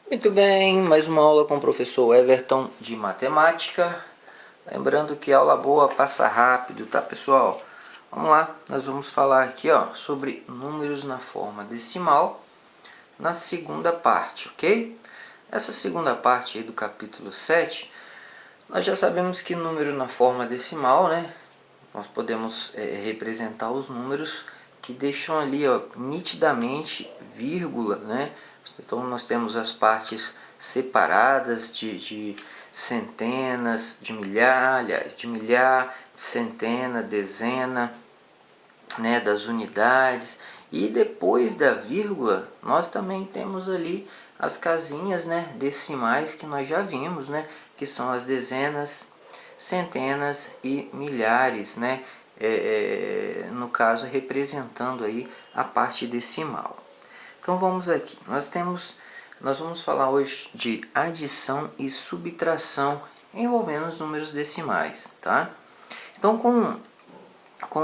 Muito bem, mais uma aula com o professor Everton de matemática. Lembrando que aula boa passa rápido, tá, pessoal? Vamos lá, nós vamos falar aqui, ó, sobre números na forma decimal na segunda parte, ok? Essa segunda parte aí do capítulo 7, nós já sabemos que número na forma decimal, né? Nós podemos representar os números que deixam ali, ó, nitidamente vírgula, né? Então nós temos as partes separadas de centenas, de milhar, centena, dezena, né, das unidades. E depois da vírgula, nós também temos ali as casinhas, né, decimais que nós já vimos, né, que são as dezenas, centenas e milhares, né, no caso representando aí a parte decimal. Então vamos aqui, nós vamos falar hoje de adição e subtração envolvendo os números decimais, tá? Então com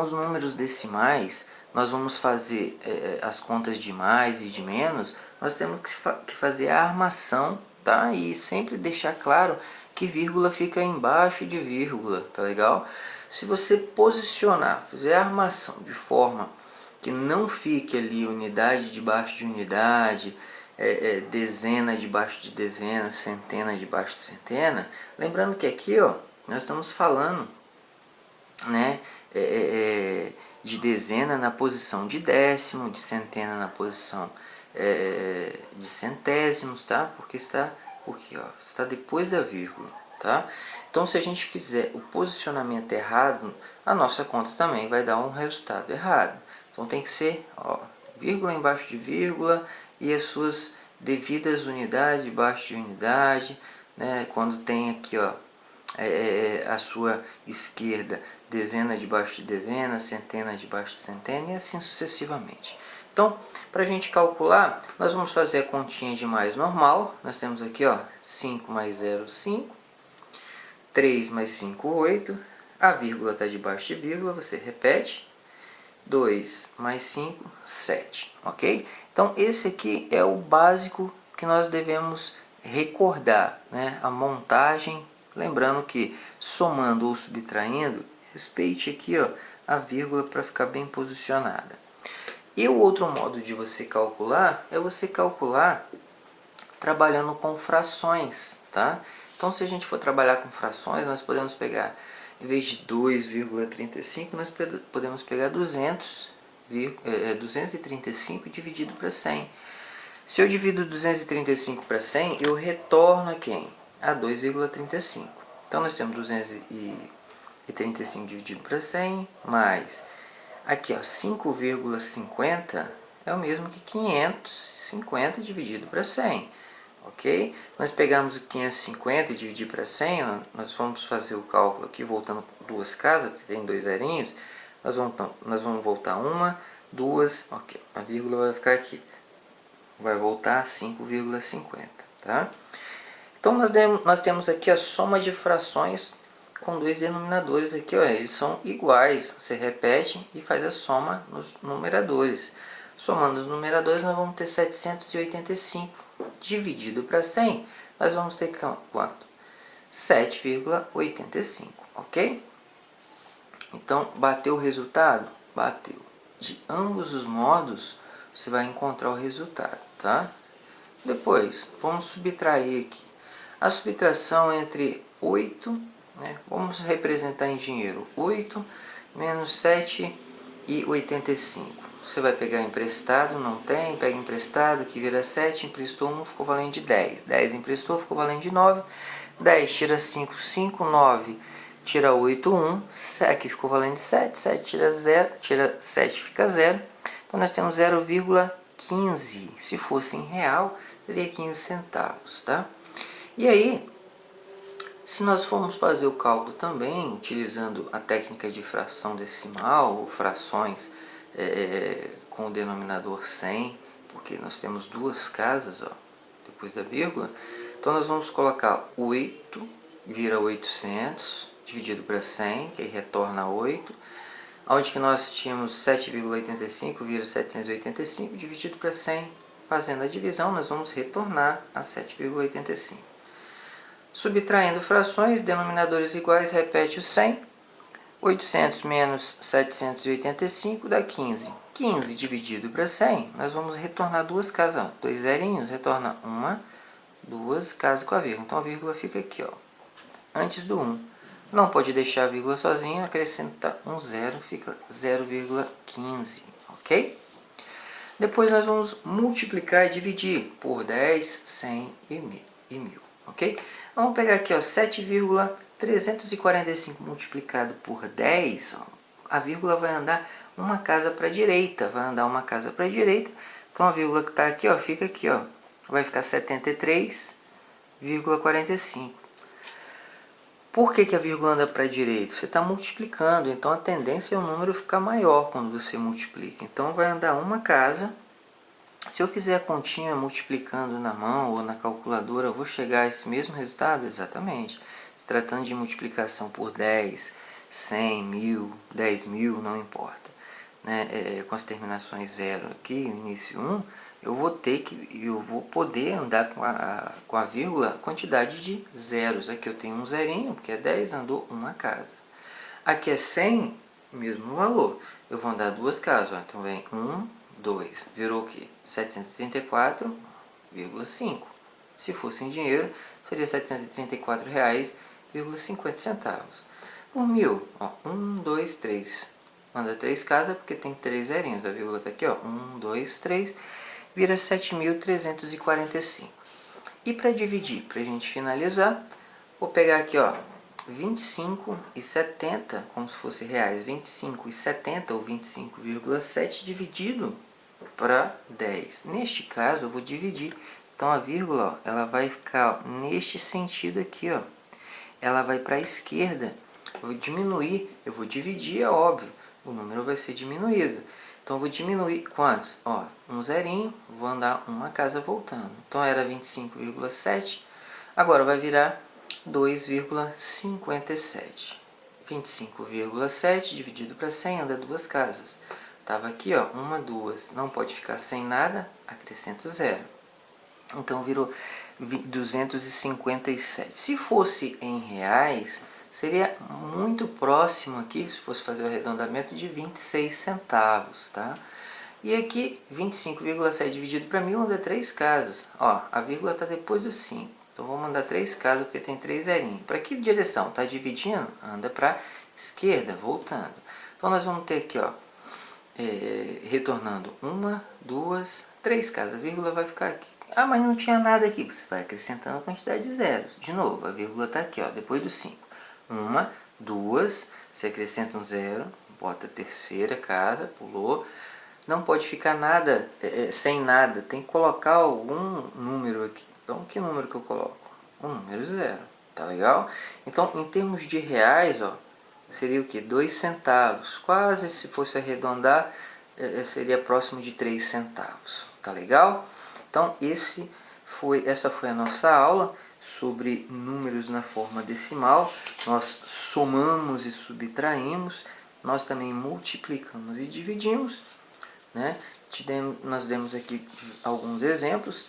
os números decimais, nós vamos fazer as contas de mais e de menos, nós temos que fazer a armação, tá? E sempre deixar claro que vírgula fica embaixo de vírgula, tá legal? Se você posicionar, fizer a armação de forma que não fique ali unidade debaixo de unidade, dezena debaixo de dezena, centena debaixo de centena, lembrando que aqui, ó, nós estamos falando, né, de dezena na posição de décimo, de centena na posição de centésimos, tá? Porque está está depois da vírgula, tá? Então, se a gente fizer o posicionamento errado, a nossa conta também vai dar um resultado errado. Então, tem que ser, ó, vírgula embaixo de vírgula e as suas devidas unidades debaixo de unidade, né? Quando tem aqui, ó, a sua esquerda, dezena debaixo de dezena, centena debaixo de centena e assim sucessivamente. Então, para a gente calcular, nós vamos fazer a continha de mais normal. Nós temos aqui, ó, 5 mais 0, 5. 3 mais 5, 8. A vírgula está debaixo de vírgula, você repete. 2 mais 5, 7. Ok? Então, esse aqui é o básico que nós devemos recordar, né? A montagem. Lembrando que somando ou subtraindo, respeite aqui, ó, a vírgula para ficar bem posicionada. E o outro modo de você calcular é você calcular trabalhando com frações, tá? Então, se a gente for trabalhar com frações, nós podemos pegar, em vez de 2,35, nós podemos pegar 235 dividido para 100. Se eu divido 235 para 100, eu retorno a quem? A 2,35. Então, nós temos 235 dividido para 100, mais aqui, ó, 5,50 é o mesmo que 550 dividido para 100. Ok? Nós pegamos o 550 e dividir para 100, nós vamos fazer o cálculo aqui voltando duas casas, porque tem dois zerinhos. Nós vamos voltar uma, duas, ok, a vírgula vai ficar aqui. Vai voltar a 5,50, tá? Então nós temos aqui a soma de frações com dois denominadores aqui, ó, eles são iguais. Você repete e faz a soma nos numeradores. Somando os numeradores, nós vamos ter 785 dividido para 100. Nós vamos ter quanto? 7,85, ok? Então, bateu o resultado? Bateu. De ambos os modos, você vai encontrar o resultado, tá? Depois, vamos subtrair aqui. A subtração entre 8, né? Vamos representar em dinheiro. 8 menos 7,85. Você vai pegar emprestado, não tem, pega emprestado, que vira 7, emprestou 1, ficou valendo de 10. 10 emprestou, ficou valendo de 9. 10 tira 5, 5, 9 tira 8, 1. Aqui ficou valendo de 7, 7 tira 0, tira 7 fica 0. Então nós temos 0,15. Se fosse em real, seria 15 centavos, tá? E aí, se nós formos fazer o cálculo também, utilizando a técnica de fração decimal, ou frações com o denominador 100, porque nós temos duas casas, ó, depois da vírgula, então nós vamos colocar 8, vira 800, dividido para 100, que aí retorna 8, onde que nós tínhamos 7,85, vira 785, dividido para 100, fazendo a divisão, nós vamos retornar a 7,85. Subtraindo frações, denominadores iguais, repete o 100. 800 menos 785 dá 15. 15 dividido para 100, nós vamos retornar duas casas. Dois zerinhos, retorna uma, duas, casas com a vírgula. Então a vírgula fica aqui, ó, antes do 1. Não pode deixar a vírgula sozinha, acrescenta um zero, fica 0,15, ok? Depois nós vamos multiplicar e dividir por 10, 100 e 1000, ok? Vamos pegar aqui, ó, 7,345 multiplicado por 10, ó, a vírgula vai andar uma casa para a direita, então a vírgula que está aqui, ó, fica aqui, ó, vai ficar 73,45. Por que a vírgula anda para a direita? Você está multiplicando, então a tendência é o número ficar maior quando você multiplica. Então vai andar uma casa. Se eu fizer a continha multiplicando na mão ou na calculadora, eu vou chegar a esse mesmo resultado? Exatamente. Se tratando de multiplicação por 10, 100, 1000, 10.000, não importa, né? Com as terminações 0 aqui, início 1, eu vou poder andar com a vírgula quantidade de zeros. Aqui eu tenho um zerinho, porque é 10, andou uma casa. Aqui é 100, mesmo valor. Eu vou andar duas casas, ó. Então vem 1, 2, virou o quê? 734,5. Se fosse em dinheiro, seria R$ 734,50. Por 1000, ó, 1, 2, 3. Manda 3 casas porque tem 3 zerinhos. A vírgula está aqui, ó, 1, 2, 3. Vira 7.345. E para dividir, para a gente finalizar, vou pegar aqui, ó, 25 e 70, como se fosse reais, 25 e 70 ou 25,7 dividido para 10. Neste caso, eu vou dividir. Então a vírgula, ó, ela vai ficar, ó, neste sentido aqui, ó. Ela vai para a esquerda. Eu vou diminuir, eu vou dividir, é óbvio. O número vai ser diminuído. Então, eu vou diminuir quantos? Ó, um zerinho, vou andar uma casa voltando. Então, era 25,7. Agora, vai virar 2,57. 25,7 dividido para 100, anda duas casas. Estava aqui, ó, uma, duas. Não pode ficar sem nada, acrescento zero. Então, virou 257. Se fosse em reais, seria muito próximo aqui, se fosse fazer o arredondamento, de 26 centavos, tá? E aqui, 25,7 dividido para 1000, anda 3 casas. Ó, a vírgula está depois do 5. Então, vou mandar 3 casas, porque tem 3 zerinhos. Para que direção? Está dividindo? Anda para esquerda, voltando. Então, nós vamos ter aqui, ó, retornando 1, 2, 3 casas. A vírgula vai ficar aqui. Ah, mas não tinha nada aqui. Você vai acrescentando a quantidade de zeros. De novo, a vírgula está aqui, ó, depois do 5. 1, 2, você acrescenta um zero, bota a terceira casa, pulou. Não pode ficar nada sem nada, tem que colocar algum número aqui. Então, que número que eu coloco? O número 0, tá legal? Então, em termos de reais, ó, seria o que? 2 centavos. Quase, se fosse arredondar, seria próximo de 3 centavos. Tá legal? Então, essa foi a nossa aula sobre números na forma decimal. Nós somamos e subtraímos, nós também multiplicamos e dividimos, né? Nós demos aqui alguns exemplos.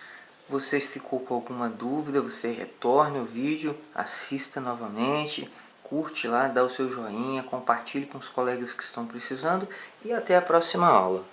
Você ficou com alguma dúvida, você retorne o vídeo, assista novamente, curte lá, dá o seu joinha, compartilhe com os colegas que estão precisando e até a próxima aula.